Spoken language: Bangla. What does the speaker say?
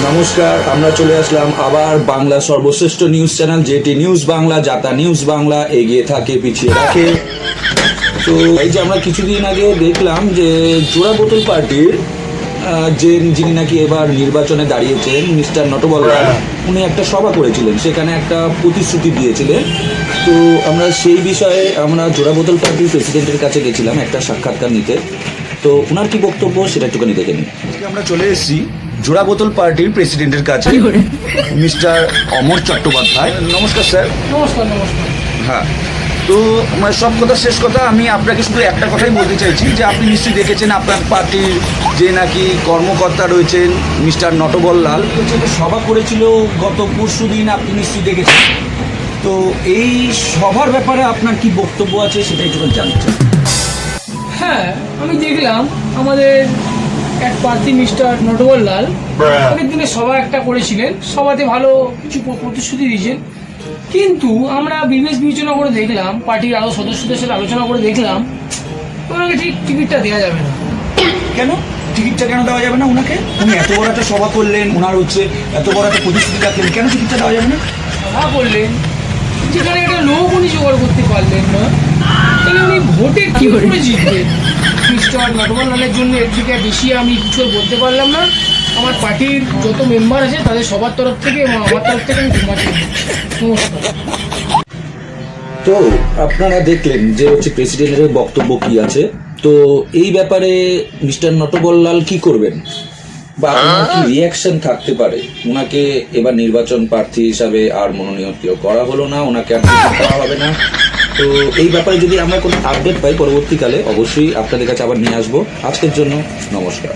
নমস্কার, আমরা চলে আসলাম আবার বাংলা সর্বশ্রেষ্ঠ নিউজ চ্যানেল যেটি নিউজ বাংলা, যাতা নিউজ বাংলা এগিয়ে থাকে পিছিয়ে রাখে। তো এই যে আমরা কিছুদিন আগে দেখলাম যে জোড়াবোতল পার্টির যিনি নাকি এবার নির্বাচনে দাঁড়িয়েছেন মিস্টার নটবর রায়, উনি একটা সভা করেছিলেন, সেখানে একটা প্রতিশ্রুতি দিয়েছিলেন। তো আমরা সেই বিষয়ে আমরা জোড়াবোতল পার্টির প্রেসিডেন্টের কাছে গেছিলাম একটা সাক্ষাৎকার নিতে। তো ওনার কি বক্তব্য সেটা একটুখানি দেখে নিই। আমরা চলে এসেছি জোড়াবোতল পার্টির প্রেসিডেন্টের কাছে, মিস্টার অমর চট্টোপাধ্যায়। নমস্কার স্যার। নমস্কার। হ্যাঁ, তো মানে সব কথা শেষ কথা, আমি আপনাকে শুধু একটা কথাই বলতে চাইছি যে আপনি নিশ্চয়ই দেখেছেন আপনার পার্টির যে নাকি কর্মকর্তা রয়েছেন মিস্টার নটবর লাল, যে সভা করেছিল গত পরশু দিন, আপনি নিশ্চয়ই দেখেছেন। তো এই সভার ব্যাপারে আপনার কি বক্তব্য আছে সেটা একটু জানতে চাই। হ্যাঁ, আমি দেখলাম আমাদের এক প্রার্থী মিস্টার নটবর লাল অনেক দিনে সভা একটা করেছিলেন, সভাতে ভালো কিছু প্রতিশ্রুতি দিয়েছেন, কিন্তু আমরা বিবেচনা করে দেখলাম, পার্টির আরও সদস্যদের সাথে আলোচনা করে দেখলাম ওনাকে ঠিক টিকিটটা দেওয়া যাবে না। কেন টিকিটটা কেন দেওয়া যাবে না ওনাকে? উনি এত বড় একটা সভা করলেন, ওনার হচ্ছে এত বড় একটা প্রতিশ্রুতি রাখলেন, কেন টিকিটটা দেওয়া যাবে না? সভা করলেন যেখানে একটা লোক উনি জোগাড় করতে পারলেন না, তাহলে উনি ভোটে কি করে জিতবেন? মিস্টার নটবর লালের জন্য এর থেকে বেশি আমি কিছু বলতে পারলাম না। আমার পার্টির যত মেম্বার আছে তাদের সবার তরফ থেকে এবং আমার তরফ থেকে আমি ক্ষমা চাই। নমস্কার। তো আপনারা দেখলেন যে হচ্ছে প্রেসিডেন্টের বক্তব্য কি আছে। তো এই ব্যাপারে মিস্টার নটবর লাল কি করবেন বা ওনার কি রিয়াকশন থাকতে পারে? ওনাকে এবার নির্বাচন প্রার্থী হিসাবে আর মনোনীত করা হলো না, ওনাকে আর টিকিট দেওয়া হবে না। তো এই ব্যাপারে যদি আমরা কোনো আপডেট পাই পরবর্তীকালে অবশ্যই আপনাদের কাছে আবার নিয়ে আসবো। আজকের জন্য নমস্কার।